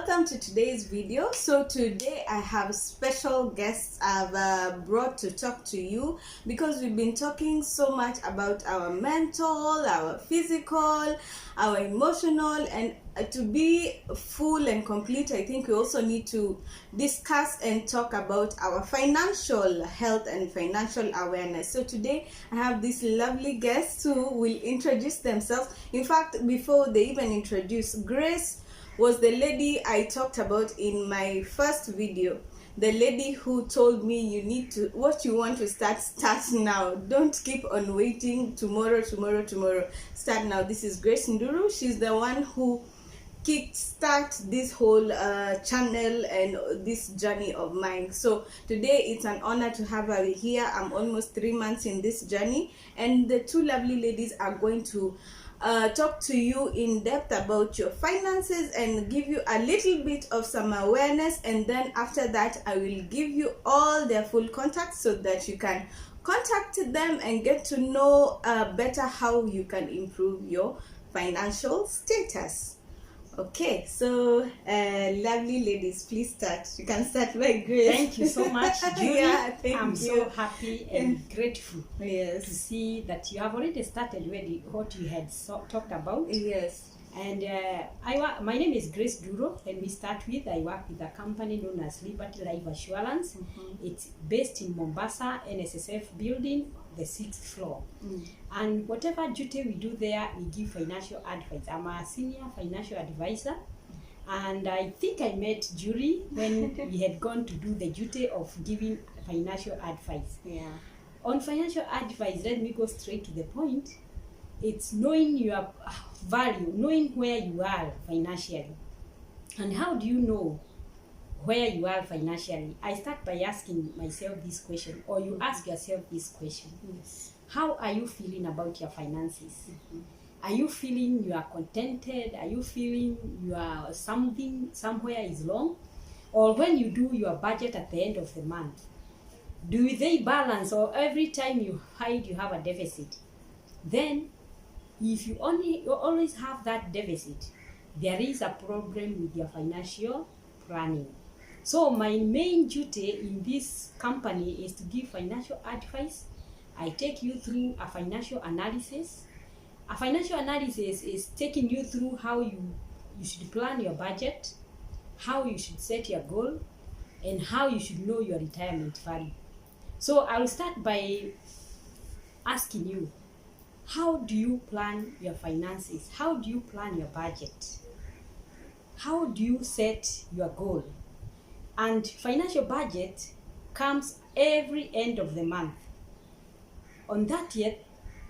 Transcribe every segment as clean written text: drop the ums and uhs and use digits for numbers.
welcome to today's video. So today I have special guests I've brought to talk to you because we've been talking so much about our mental, our physical, our emotional, and to be full and complete, I think we also need to discuss and talk about our financial health and financial awareness. So today I have these lovely guests who will introduce themselves. In fact, before they even introduce, Grace was the lady I talked about in my first video. The lady who told me you need to, what you want to start now. Don't keep on waiting tomorrow. Start now. This is grace.nduuru. She's the one who kickstart this whole channel and this journey of mine. So today it's an honor to have her here. I'm almost 3 months in this journey, and the two lovely ladies are going to talk to you in depth about your finances and give you a little bit of some awareness, and then after that I will give you all their full contacts so that you can contact them and get to know better how you can improve your financial status. Okay, so lovely ladies, please start. You can start by Grace. Thank you so much, Julie. Yeah, I'm so happy and grateful to see that you have already started what you had talked about. Yes. And my name is Grace.nduuru. Let me start with, I work with a company known as Liberty Life Assurance. It's based in Mombasa, NSSF building, the 6th floor. And whatever duty we do there, we give financial advice. I'm a senior financial advisor, and I think I met Julie when we had gone to do the duty of giving financial advice. Yeah. On financial advice, let me go straight to the point. It's knowing your value, knowing where you are financially. And how do you know where you are financially? I start by asking myself this question, or you ask yourself this question. Yes. How are you feeling about your finances? Are you feeling you are contented? Are you feeling you are somewhere is wrong? Or when you do your budget at the end of the month, do they balance, or every time you hide you have a deficit? Then if you always have that deficit, there is a problem with your financial planning. So my main duty in this company is to give financial advice. I take you through a financial analysis. A financial analysis is taking you through how you should plan your budget, how you should set your goal, and how you should know your retirement value. So I'll start by asking you, how do you plan your finances? How do you plan your budget? How do you set your goal? And financial budget comes every end of the month. On that year,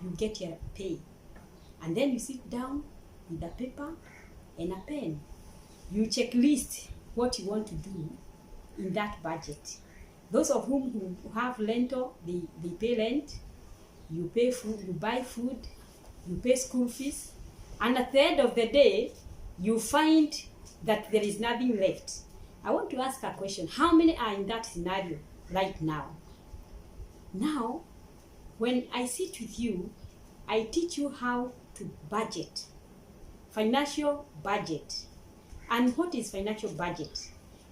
you get your pay. And then you sit down with a paper and a pen. You checklist what you want to do in that budget. Those of whom who have rental, they pay rent. You pay food, you buy food, you pay school fees, and at the end of the day, you find that there is nothing left. I want to ask a question. How many are in that scenario right now? Now, when I sit with you, I teach you how to budget, financial budget. And what is financial budget?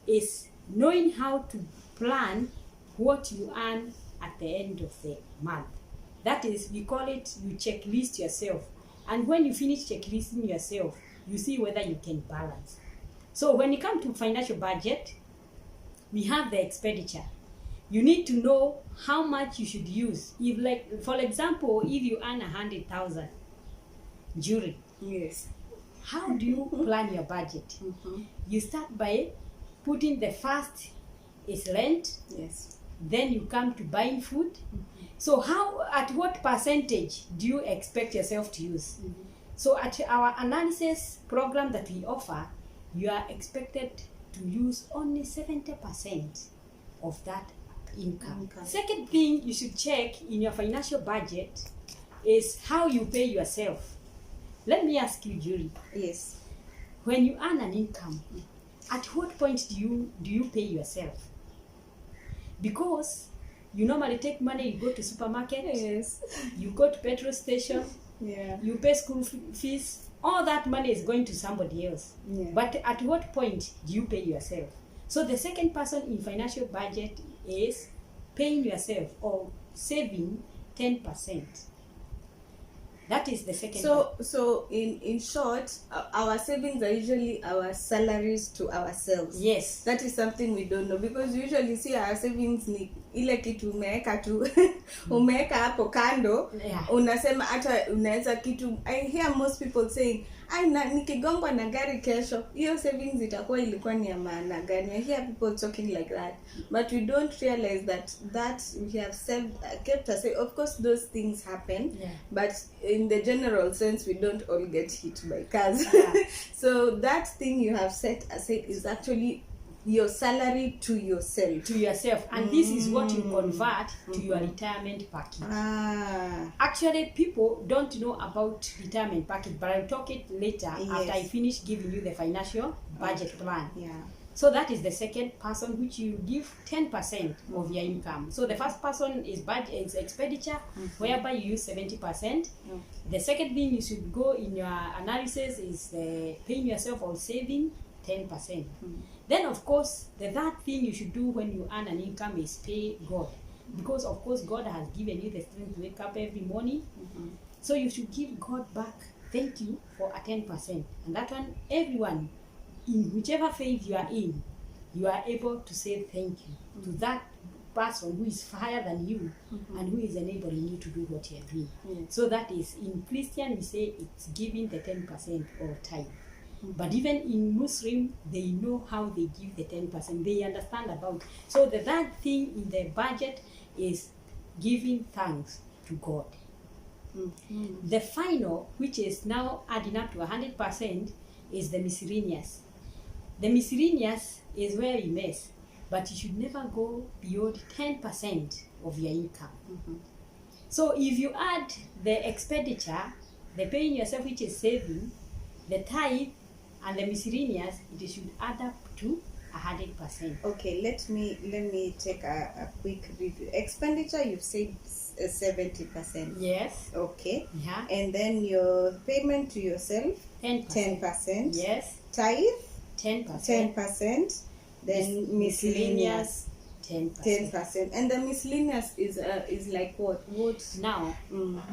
Is knowing how to plan what you earn at the end of the month. That is, we call it, you checklist yourself. And when you finish checklisting yourself, you see whether you can balance. So when it comes to financial budget, we have the expenditure. You need to know how much you should use. If, like, for example, if you earn 100,000, Julie. Yes. How do you plan your budget? You start by putting the first is rent. Yes. Then you come to buying food. So at what percentage do you expect yourself to use? So at our analysis program that we offer, you are expected to use only 70% of that income. Second thing you should check in your financial budget is how you pay yourself. Let me ask you, Julie. Yes. When you earn an income, at what point do you pay yourself? Because you normally take money, you go to supermarket, yes, you go to petrol station, yeah, you pay school fees, all that money is going to somebody else. Yeah. But at what point do you pay yourself? So the second person in financial budget is paying yourself or saving 10%. That is the second. So in short, our savings are usually our salaries to ourselves. Yes. That is something we don't know, because we usually see our savings ni ile kitu umeweka tu umeweka hapo kando. Yeah. Unasema hata unaweza kitu. I hear most people saying, nikigongwa na gari kesho, hiyo savings itakuwa ilikuwa ni ya maana gani? I hear people talking like that, but we don't realize that we have kept aside. Of course those things happen, Yeah. but in the general sense we don't all get hit by cars. Yeah. So that thing you have set aside is actually your salary to yourself. And this is what you convert to your retirement package. Actually, people don't know about retirement package, but I'll talk it later after I finish giving you the financial budget plan. Yeah. So that is the second person, which you give 10% of your income. So the first person is budget, is expenditure, whereby you use 70%. The second thing you should go in your analysis is paying yourself or saving 10%. Then of course the third thing you should do when you earn an income is pay God, because of course God has given you the strength to wake up every morning. So you should give God back thank you for a 10%, and that one, everyone in whichever faith you are in, you are able to say thank you to that person who is higher than you and who is enabling you to do what you are doing. So that is, in Christian we say it's giving the 10% or tithe. But even in Muslim, they know how they give the 10%. They understand about. So the third thing in the budget is giving thanks to God. The final, which is now adding up to 100%, is the miscellaneous. The miscellaneous is where you mess, but you should never go beyond 10% of your income. So if you add the expenditure, the paying yourself, which is saving, the tithe, and the miscellaneous, it should add up to 100%. Okay, let me take a quick review. Expenditure, you've said 70%. Yes. Okay. Yeah. And then your payment to yourself, 10%. Yes. Tithe, 10%. 10%. Then miscellaneous, 10%. And the miscellaneous is like what? Now,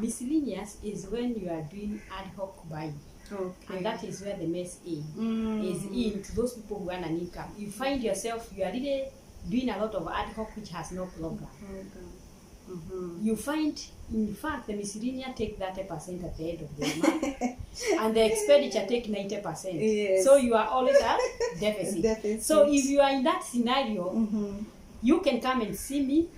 miscellaneous is when you are doing ad hoc buying. Okay. And that is where the mess is in to those people who earn an income. You find yourself, you are really doing a lot of ad hoc which has no program. You find, in fact, the miscellaneous take 30% at the end of the month, and the expenditure take 90%. Yes. So you are always at deficit. So if you are in that scenario, you can come and see me.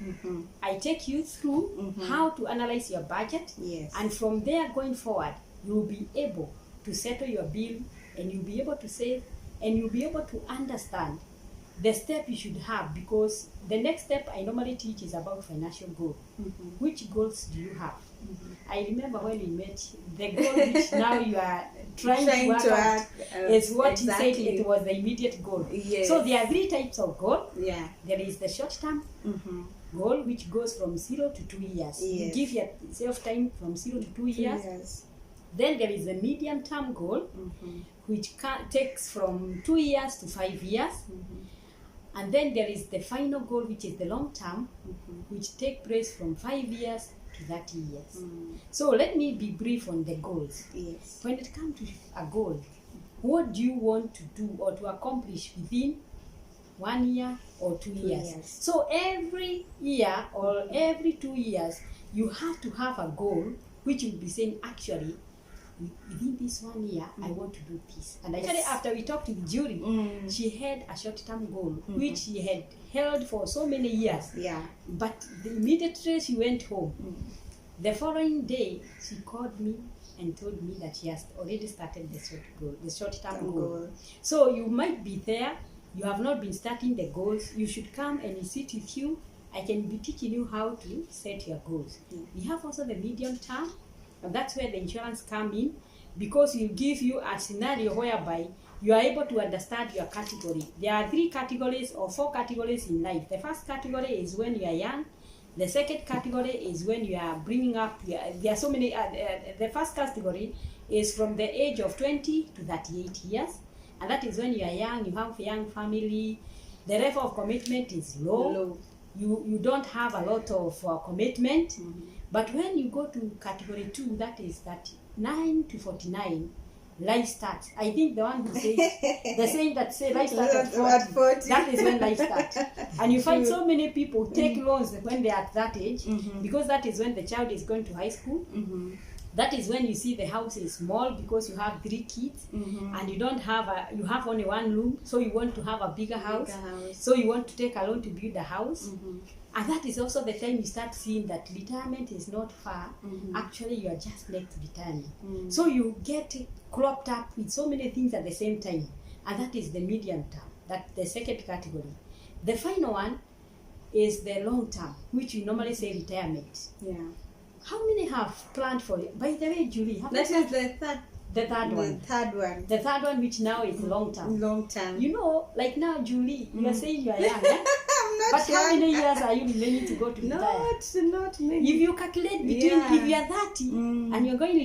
I take you through how to analyze your budget, and from there going forward, you will be able to settle your bill, and you'll be able to save, and you'll be able to understand the step you should have, because the next step I normally teach is about financial goal. Which goals do you have? I remember when we met, the goal which now you are trying to work out is what he said it was the immediate goal. So there are 3 types of goal. There is the short term goal, which goes from 0 to 2 years. You give yourself time from 0 to 2 years. Then there is the medium term goal, which takes from 2 years to 5 years. And then there is the final goal, which is the long term, which take place from 5 years to 30 years. So let me be brief on the goals. When it comes to a goal, what do you want to do or to accomplish within 1 year or 2 years? So every year or every 2 years, you have to have a goal which will be saying, actually, within this 1 year, I want to do this. And actually, after we talked to the jury, she had a short-term goal, which she had held for so many years. But immediately she went home. The following day, she called me and told me that she has already started the short-term goal. So you might be there, you have not been starting the goals. You should come and sit with you. I can be teaching you how to set your goals. We have also the medium term. And that's where the insurance come in, because we give you a scenario whereby you are able to understand your category. There are 3 categories or 4 categories in life. The first category is when you are young. The second category is when you are bringing up. There are so many. The first category is from the age of 20 to 38 years. And that is when you are young, you have a young family, the level of commitment is low. You don't have a lot of commitment. But when you go to category 2, that is 39 to 49, life starts. I think the one who says, the saying that say life starts at 40, that is when life starts. And you find so many people take loans when they are at that age, because that is when the child is going to high school. That is when you see the house is small because you have 3 kids, and you don't have you have only 1 room, so you want to have a bigger house. So you want to take a loan to build a house. And that is also the time you start seeing that retirement is not far. Actually, you are just next to retirement. So you get cropped up with so many things at the same time. And that is the medium term, that's the second category. The final one is the long term, which we normally say retirement. How many have planned for it? By the way, Julie, that is the third. The third one. The third one, which now is long term. You know, like now, Julie, you are saying you are young, eh? But how many years are you remaining to go to retire? Not many. If you calculate between, if you are 30 and you're going to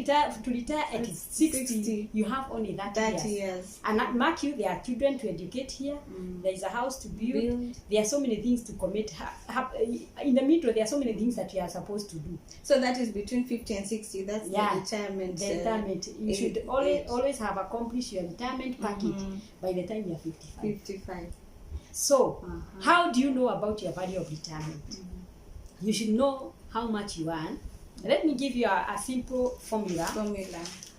retire at 60, you have only 30 years. And mark you, there are children to educate here. There is a house to build. There are so many things to commit. In the middle, there are so many things that you are supposed to do. So that is between 50 and 60. That's the retirement. The retirement. You should always have accomplished your retirement package by the time you are 55. So, how do you know about your value of retirement? You should know how much you earn. Let me give you a simple formula,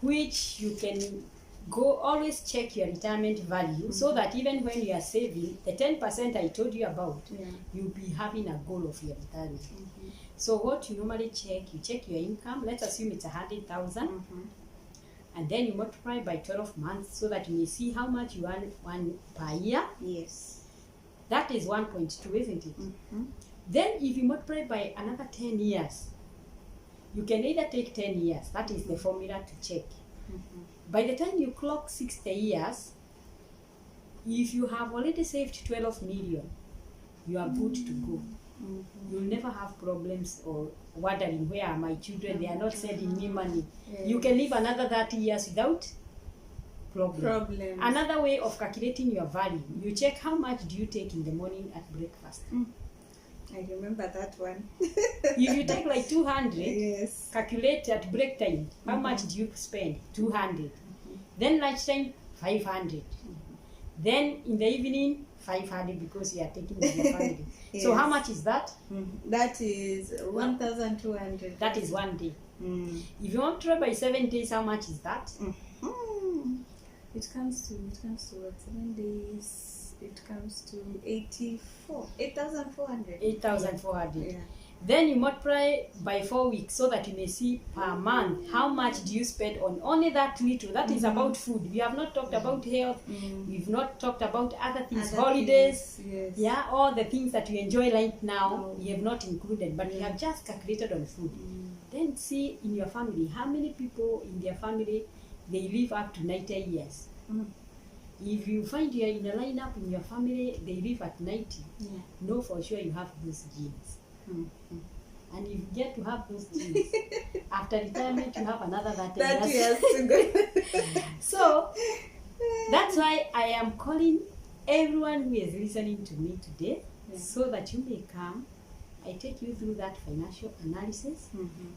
which you can always check your retirement value, so that even when you are saving, the 10% I told you about, you'll be having a goal of your retirement. So what you normally check, you check your income. Let's assume it's 100,000. And then you multiply by 12 months so that you may see how much you earn per year. That is 1.2, isn't it? Then if you multiply by another 10 years, you can either take 10 years. That is the formula to check. By the time you clock 60 years, if you have already saved 12 million, you are good to go. You'll never have problems or wondering, where are my children? They are not sending me money. You can live another 30 years without problems. Another way of calculating your value, you check how much do you take in the morning at breakfast. I remember that one. If you take like 200, calculate at break time, how much do you spend? 200. Then lunchtime, 500. Then in the evening, 500, because you are taking with your family. So how much is that? That is 1,200. That is 1 day. If you want to try by 7 days, how much is that? It comes to what, 7 days? It comes to 8,400. 8,400. Then you multiply by 4 weeks so that you may see per month how much do you spend on only that little. That is about food. We have not talked about health. We've not talked about other things, holidays. All the things that you enjoy right now, we have not included, but we have just calculated on food. Then see in your family, how many people in their family, they live up to 90 years. If you find you're in a lineup in your family, they live at 90, know for sure you have those genes. And if you get to have those genes, after retirement you have another 30 years to go. So that's why I am calling everyone who is listening to me today, so that you may come. I take you through that financial analysis,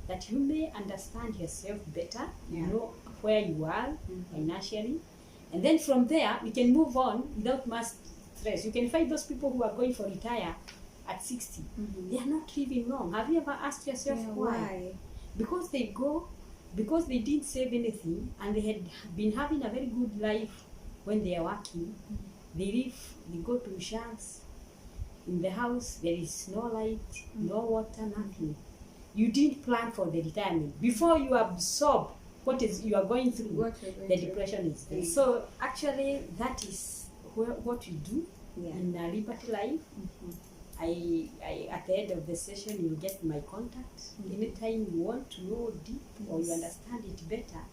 that you may understand yourself better, know where you are financially, and then from there we can move on without much stress. You can find those people who are going for retire at 60. They are not living long. Have you ever asked yourself why? Because they didn't save anything, and they had been having a very good life when they are working. They go to shacks. In the house, there is no light, no water, nothing. You didn't plan for the retirement. Before you absorb what you are going through, the depression is there. So actually, that is what we do in a Liberty Life. I at the end of the session, you will get my contact. Anytime you want to know deep or you understand it better,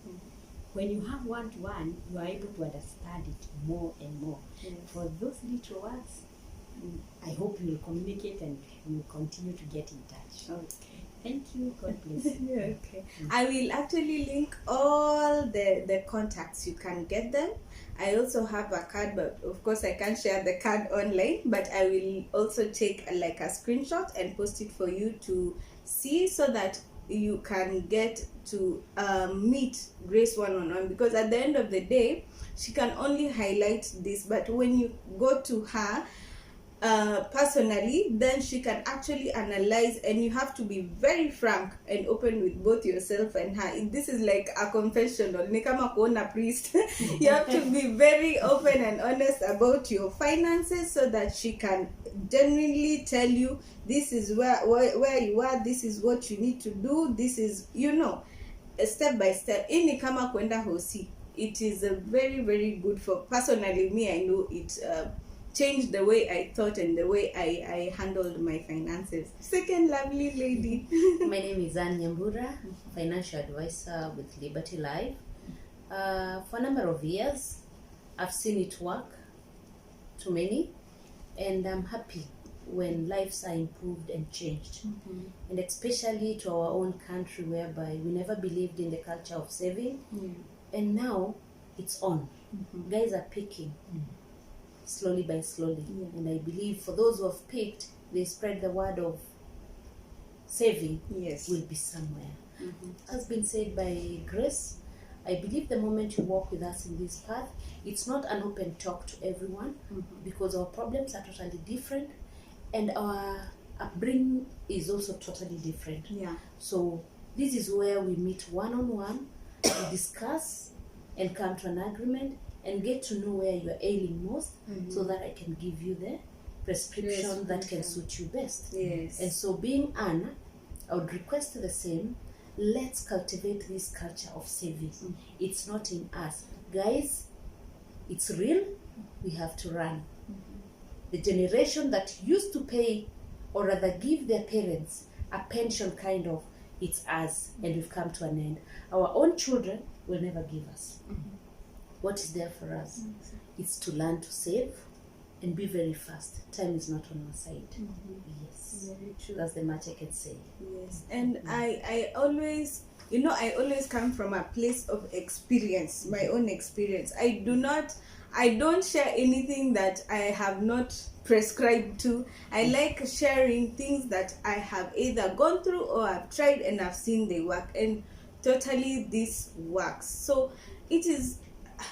when you have one-to-one, you are able to understand it more and more. For those little words, I hope you will communicate and you will continue to get in touch. Thank you. God bless. Okay. I will actually link all the contacts. You can get them. I also have a card, but of course I can't share the card online, but I will also take like a screenshot and post it for you to see, so that you can get to meet Grace one-on-one, because at the end of the day she can only highlight this, but when you go to her personally, then she can actually analyze, and you have to be very frank and open with both yourself and her. This is like a confessional, ni kama kuona priest. You have to be very open and honest about your finances, so that she can genuinely tell you, this is where you are, this is what you need to do, this is, step by step. Ini kama kwenda hosi. It is a very, very good for, personally, me, I know it changed the way I thought and the way I handled my finances. Second lovely lady. My name is NYAMBURA, financial advisor with Liberty Life. For a number of years, I've seen it work to many, and I'm happy when lives are improved and changed. And especially to our own country, whereby we never believed in the culture of saving, and now it's on. Guys are picking. Slowly by slowly, and I believe for those who have picked, they spread the word of saving. Will be somewhere. As been said by Grace, I believe the moment you walk with us in this path, it's not an open talk to everyone, because our problems are totally different, and our upbringing is also totally different. So this is where we meet one-on-one, we discuss and come to an agreement, and get to know where you are ailing most, so that I can give you the prescription that can suit you best. And so, being Anna, I would request the same. Let's cultivate this culture of saving. It's not in us. Guys, it's real. We have to run. The generation that used to pay, or rather give their parents a pension kind of, it's us, and we've come to an end. Our own children will never give us. What is there for us? It's to learn to save and be very fast. Time is not on our side. Yes. Very true. That's the much I can say. Yes. And I always, I always come from a place of experience, my own experience. I don't share anything that I have not prescribed to. I like sharing things that I have either gone through or I've tried and I've seen they work. And totally this works. So it is,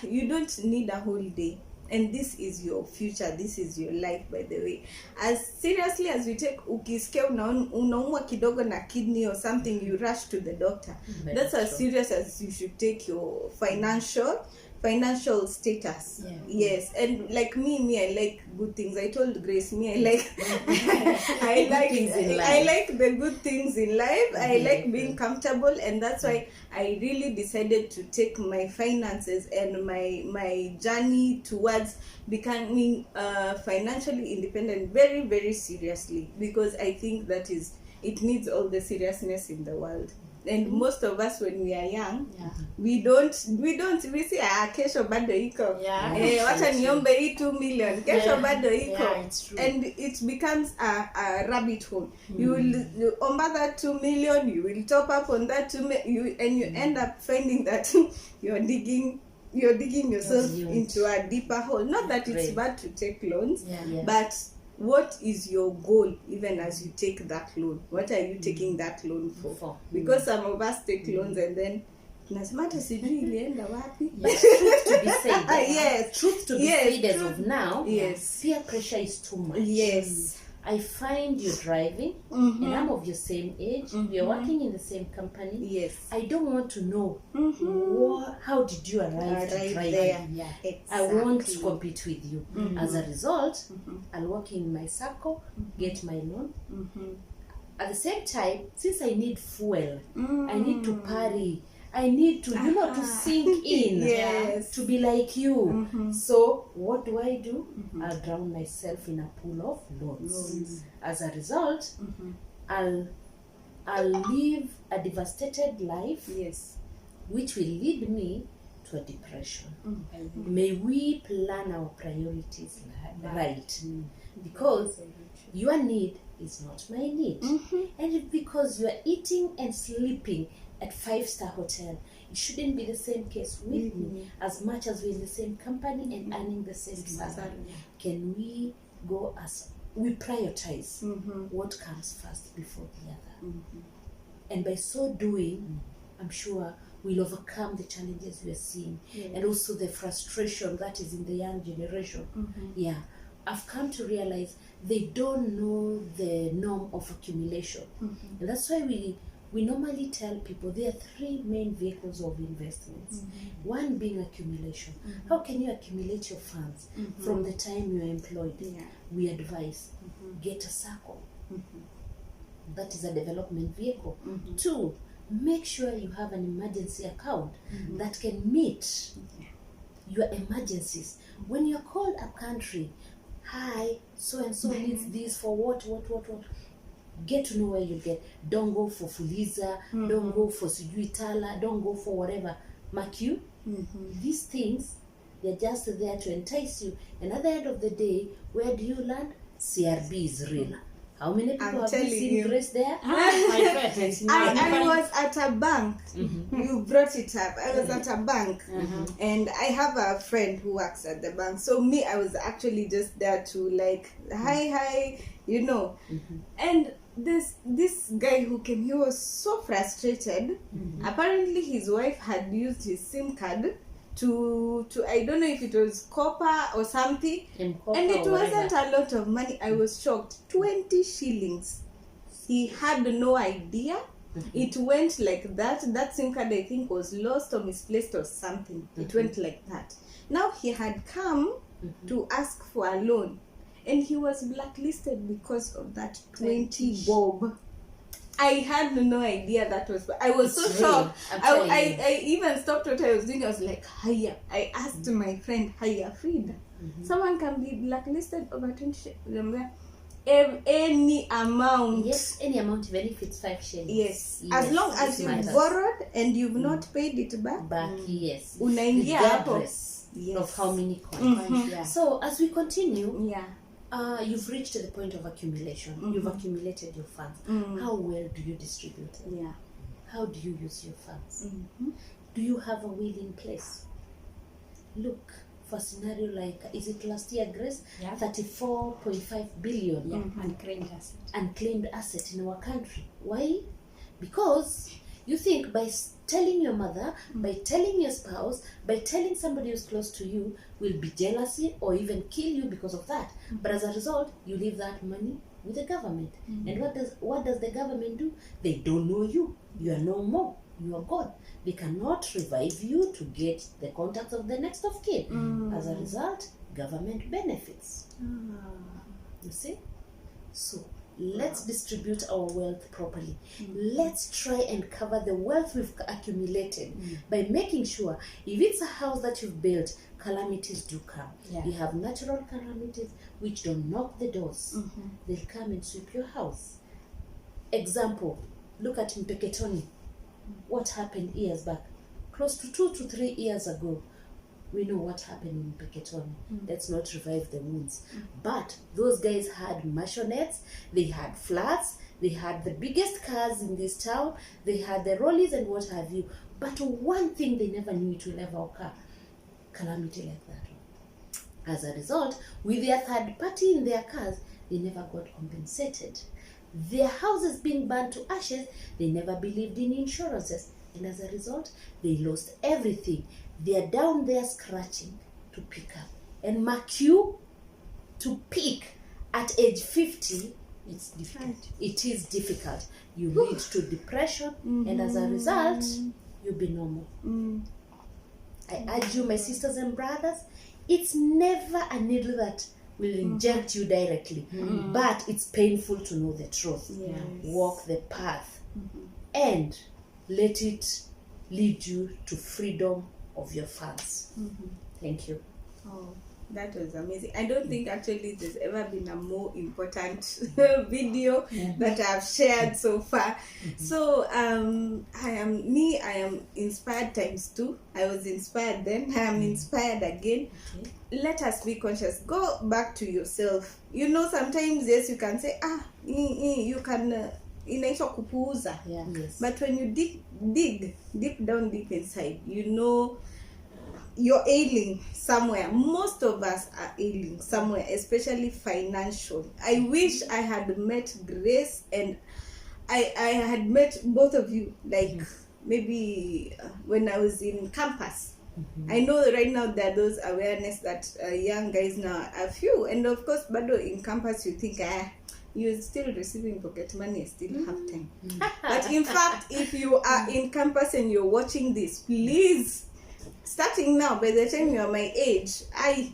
you don't need a whole day, and this is your future, this is your life. By the way, as seriously as you take, ukisikia unaumwa kidogo na kidney or something, you rush to the doctor. That's as serious as you should take your financial status. Yes. And like me I like good things. I told Grace, I like I like the good things in life. I like being comfortable, and that's why I really decided to take my finances and my journey towards becoming financially independent very, very seriously, because I think that it needs all the seriousness in the world. And most of us, when we are young, we say kesho bado iko, wacha niombe hii 2 million, kesho bado iko, and it becomes a rabbit hole. You will omba that 2 million, you will top up on that 2 million, and you end up finding that you're digging yourself into a deeper hole. Not that it's bad to take loans, but what is your goal even as you take that loan? What are you taking that loan for? Because some of us take loans and then nasemata sijui ilienda wapi. Truth to be said. Truth to be said as of now. Peer pressure is too much. I find you driving, and I'm of your same age. We are working in the same company. I don't want to know how did you arrive to drive there. I want to compete with you. As a result, I'll work in my circle, get my loan. At the same time, since I need fuel, I need to party. I need to, to sink in, to be like you. So what do? I'll drown myself in a pool of loans. As a result, I'll live a devastated life, which will lead me to to a depression. Mm-hmm. May we plan our priorities right, because your need is not my need. And if because you are eating and sleeping at 5-star hotel, it shouldn't be the same case with me. As much as we're in the same company and earning the same salary, can we go as we prioritize what comes first before the other? And by so doing, I'm sure we'll overcome the challenges we are seeing, and also the frustration that is in the young generation. Yeah, I've come to realize they don't know the norm of accumulation. And that's why we normally tell people there are 3 main vehicles of investments. One being accumulation. How can you accumulate your funds from the time you're employed? We advise, get a circle. That is a development vehicle. 2, make sure you have an emergency account that can meet your emergencies. When you're called up country, hi, so and so needs this for what, get to know where you get. Don't go for Fuliza, don't go for Sijuitala, don't go for whatever. Mark you, these things, they're just there to entice you. And at the end of the day, where do you land? CRB is real. How many people have you seen Grace there? I was at a bank. You brought it up. I was at a bank, and I have a friend who works at the bank. So me, I was actually just there to like, hi, you know. And this guy who came, he was so frustrated. Apparently, his wife had used his SIM card to I don't know if it was copper or something, and it wasn't a lot of money. I was shocked. 20 shillings. He had no idea. It went like that SIM card, I think, was lost or misplaced or something. It went like that. Now he had come to ask for a loan, and he was blacklisted because of that 20 bob. I had no idea that was. I was so shocked. I even stopped what I was doing. I was like, "Hiya!" I asked my friend, "Hiya, Frida, someone can be blacklisted over 20 any amount." Yes, any amount, even if it's 5 shillings. Yes, as long as you borrowed and you've not paid it back. Yes, Unaingia hapo. Regardless of how many coins. So as we continue, you've reached the point of accumulation. You've accumulated your funds. How well do you distribute them? How do you use your funds? Do you have a will in place? Look, for a scenario like, is it last year, Grace? 34.5 billion unclaimed asset in our country. Why? Because you think by telling your mother, by telling your spouse, by telling somebody who's close to you, will be jealousy or even kill you because of that. But as a result, you leave that money with the government. And what does the government do? They don't know you. You are no more. You are gone. They cannot revive you to get the contacts of the next of kin. As a result, government benefits. You see? So let's distribute our wealth properly. Let's try and cover the wealth we've accumulated by making sure, if it's a house that you've built, calamities do come. You have natural calamities which don't knock the doors. They'll come and sweep your house. Example, look at Mpeketoni. What happened years back? Close to 2 to 3 years ago. We know what happened in Mpeketoni. Let's not revive the wounds. But those guys had mansionettes, they had flats, they had the biggest cars in this town, they had the rollies and what have you. But one thing they never knew it will ever occur: calamity like that. As a result, with their third party in their cars, they never got compensated. Their houses being burned to ashes, they never believed in insurances. And as a result, they lost everything. They are down there scratching to pick up. And mark you, to pick at age 50, it's difficult. It is difficult. You lead to depression, and as a result, you'll be normal. I urge you, my sisters and brothers, it's never a needle that will inject you directly, but it's painful to know the truth. Walk the path and let it lead you to freedom of your funds. Thank you. That was amazing. I don't think actually there's ever been a more important video that I've shared so far. So I am inspired times 2. I was inspired then. I am inspired again. Okay. Let us be conscious. Go back to yourself. You know, sometimes yes, you can say you can inaitwa kupuuza. Yeah. Yes. But when you dig down deep inside, you know you're ailing somewhere. Most of us are ailing somewhere, especially financial. I wish I had met Grace and I had met both of you, like maybe when I was in campus. I know right now there are those awareness that young guys now are few, and of course, but in campus you think you're still receiving pocket money, I still have time. But in fact, if you are in campus and you're watching this, please, starting now, by the time you're my age,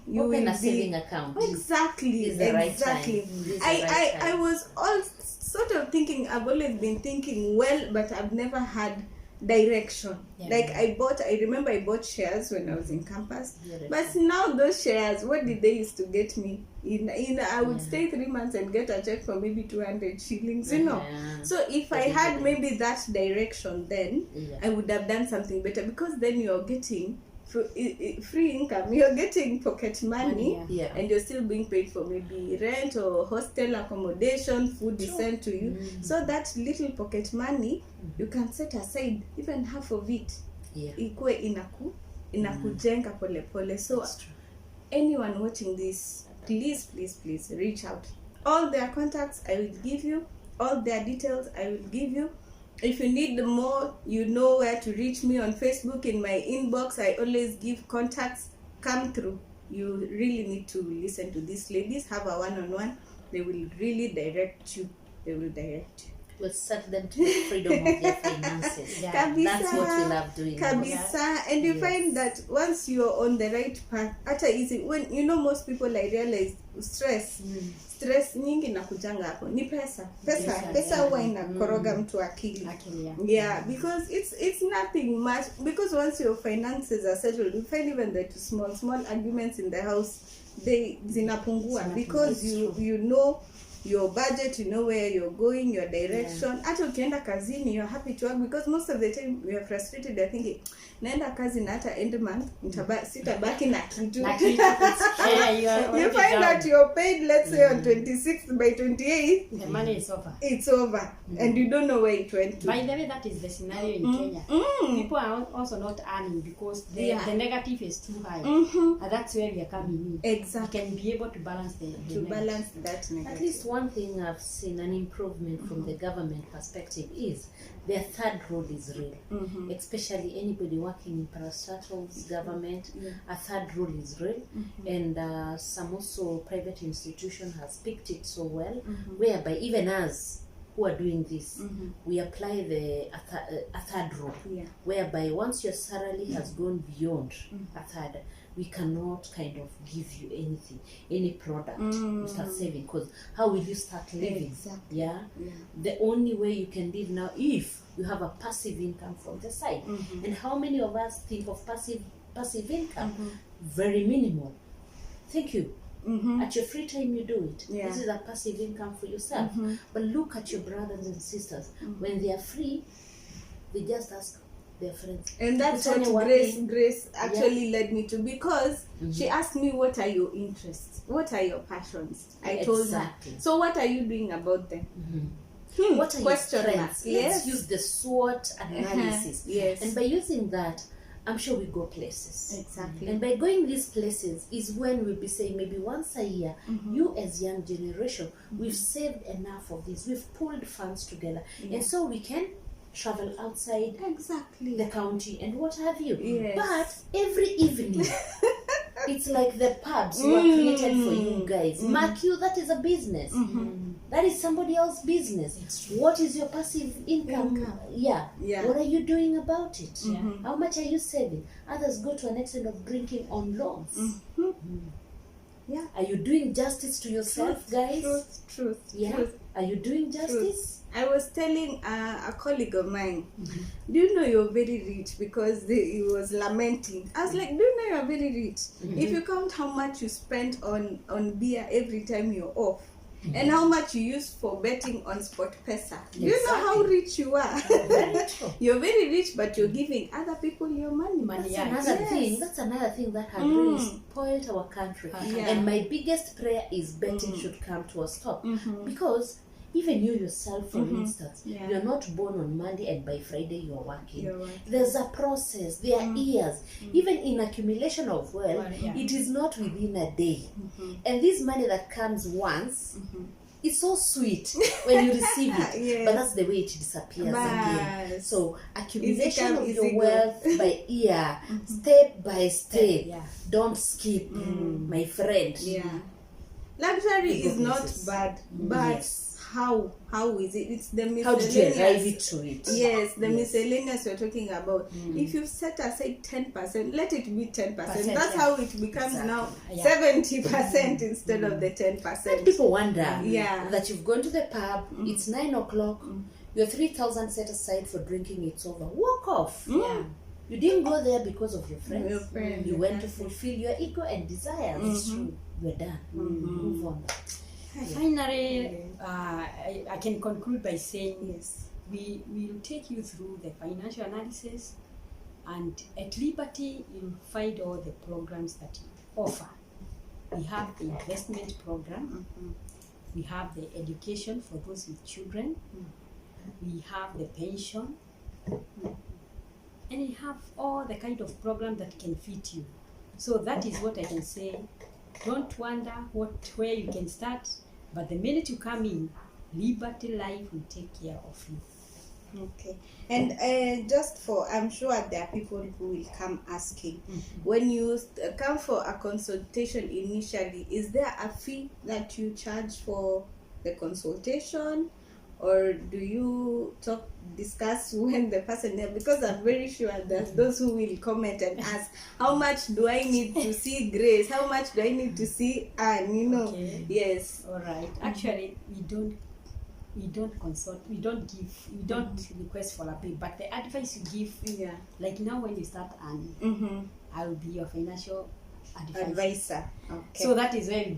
you Open will a saving account. Exactly. This is the right Exactly. time. This is the right I time. was all sort of thinking. I've always been thinking well, but I've never had direction. Yeah. Like I remember I bought shares when I was in campus. Beautiful. But now those shares, what did they used to get me? I would stay 3 months and get a check for maybe 200 shillings, you know. Yeah. So if I had maybe that direction then, Yeah. I would have done something better, because then you're getting free income, you're getting pocket money, Yeah. and you're still being paid for maybe rent or hostel accommodation, food is sent to you. So that little pocket money, you can set aside even half of it, Yeah. ikue inakujenga pole pole. So That's true. anyone watching this, please reach out. All their contacts I will give you, all their details I will give you. If you need more, you know where to reach me on Facebook. In my inbox, I always give contacts. Come through. You really need to listen to these ladies. Have a one-on-one. They will really direct you. We'll set them to the freedom of their finances. Yeah. Kabisa. That's what we love doing. Kabisa. And you Yes. find that once you're on the right path, hata easy, when you know, most people, I realize stress nyingi nakujanga hapo ni pesa huwa inakoroga mtu akili. Yeah, because it's nothing much, because once your finances are settled, you find even that small arguments in the house, they zinapungua, because you know your budget, you know where you're going, your direction. Hata ukienda kazini, you're happy to work, because most of the time we are frustrated. You're thinking, naenda kazi na hata end month sitabaki na kitu. You find that you're paid, let's say on 26th, by 28th the money is over. It's over, and you don't know where it went to. By the way, that is the scenario in Kenya. People are also not earning because the negative is too high, and that's where we are coming in. Exactly. We can be able to balance balance that negative. At least one thing I've seen an improvement from the government perspective is their third role is real. Especially anybody working in parastatals, government, a third role is real. And some also private institution has picked it so well, whereby even us who are doing this, we apply a third role, whereby once your salary has gone beyond a third, we cannot kind of give you anything, any product you start saving, because how will you start living? Exactly. Yeah? The only way you can live now, if you have a passive income from the side. And how many of us think of passive income? Very minimal. Thank you. At your free time you do it. This is a passive income for yourself. But look at your brothers and sisters. When they are free, they just ask their friends. And that's what Grace actually led me to, because she asked me, what are your interests? What are your passions? I told her. So what are you doing about them? What are your strengths? Let's use the SWOT analysis. And by using that, I'm sure we go places. Exactly. And by going these places is when we'll be saying maybe once a year, you as young generation, we've saved enough of this. We've pulled funds together. And so we can travel outside the county and what have you. But every evening, it's like the pubs were created for you guys. Mark you, that is a business. That is somebody else's business. What is your passive income? What are you doing about it? How much are you saving? Others go to an extent of drinking on loans. Yeah. Are you doing justice to yourself, guys? Truth. Yeah. Truth. Are you doing justice? I was telling a colleague of mine, do you know you're very rich? Because he was lamenting. I was like, do you know you're very rich? If you count how much you spent on beer every time you're off, and how much you use for betting on Sport Pesa, do you know how rich you are? You're very rich, but you're giving other people your money. That's another thing that has really spoiled our country. And my biggest prayer is betting should come to a stop. Because even you yourself, for instance, you're not born on Monday and by Friday you're working. There's a process, there are years. Even in accumulation of wealth, it is not within a day. And this money that comes once, it's so sweet when you receive it, but that's the way it disappears again. So accumulation of your wealth by year, step by step. Don't skip, my friend. Luxury is not bad, but how is it? It's the miscellaneous. How did you arrive it to it? Yes, the miscellaneous you're talking about. If you set aside 10%, let it be 10%. That's how it becomes now 70% instead of the 10%. And people wonder that you've gone to the pub, it's 9 o'clock, your 3,000 set aside for drinking, it's over. Walk off. You didn't go there because of your friends. You went to fulfill your ego and desires. It's true. You're done. Move on. Finally, I can conclude by saying we will take you through the financial analysis, and at Liberty you'll find all the programs that we offer. We have the investment program, we have the education for those with children, we have the pension, and we have all the kind of program that can fit you. So that is what I can say. Don't wonder where you can start, but the minute you come in, Liberty Life will take care of you. Okay. And just for, I'm sure there are people who will come asking, when you come for a consultation initially, is there a fee that you charge for the consultation? Or do you discuss when the person there? Because I'm very sure there's those who will comment and ask, how much do I need to see Grace? How much do I need to see Anne? You know? Okay. Yes. All right. Actually, we don't consult, we don't request for a pay, but the advice you give, like now when you start earning, I will be your financial advisor. Okay. So that is where you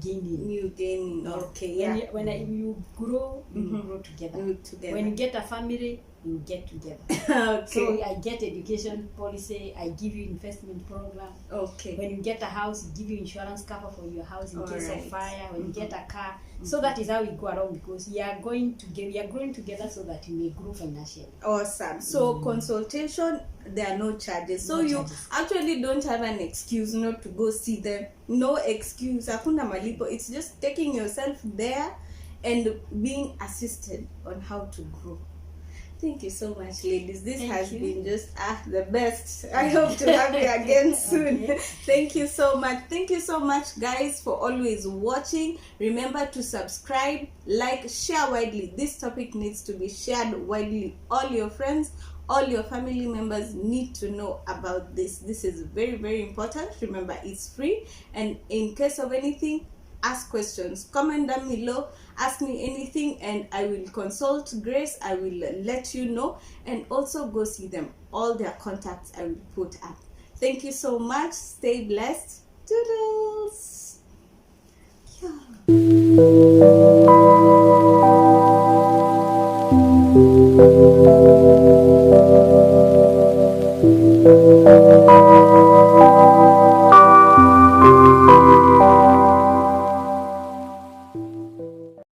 gain. Okay. When you grow, you grow together. When you get a family, you get together. Okay. So I get education policy, I give you investment program. Okay. When you get a house, give you insurance cover for your house in case of fire. When you get a car, so that is how we go around, because we are growing together so that you may grow financially. Awesome. So consultation, there are no charges. So you actually don't have an excuse not to go see them. No excuse. Hakuna malipo. It's just taking yourself there and being assisted on how to grow. Thank you so much, ladies. This has been just the best. I hope to have you again soon. Thank you so much. Thank you so much, guys, for always watching. Remember to subscribe, like, share widely. This topic needs to be shared widely. All your friends, all your family members need to know about this. This is very, very important. Remember, it's free. And in case of anything, ask questions, comment down below, ask me anything, and I will consult Grace. I will let you know, and also go see them. All their contacts I will put up. Thank you so much. Stay blessed. Toodles. Yeah.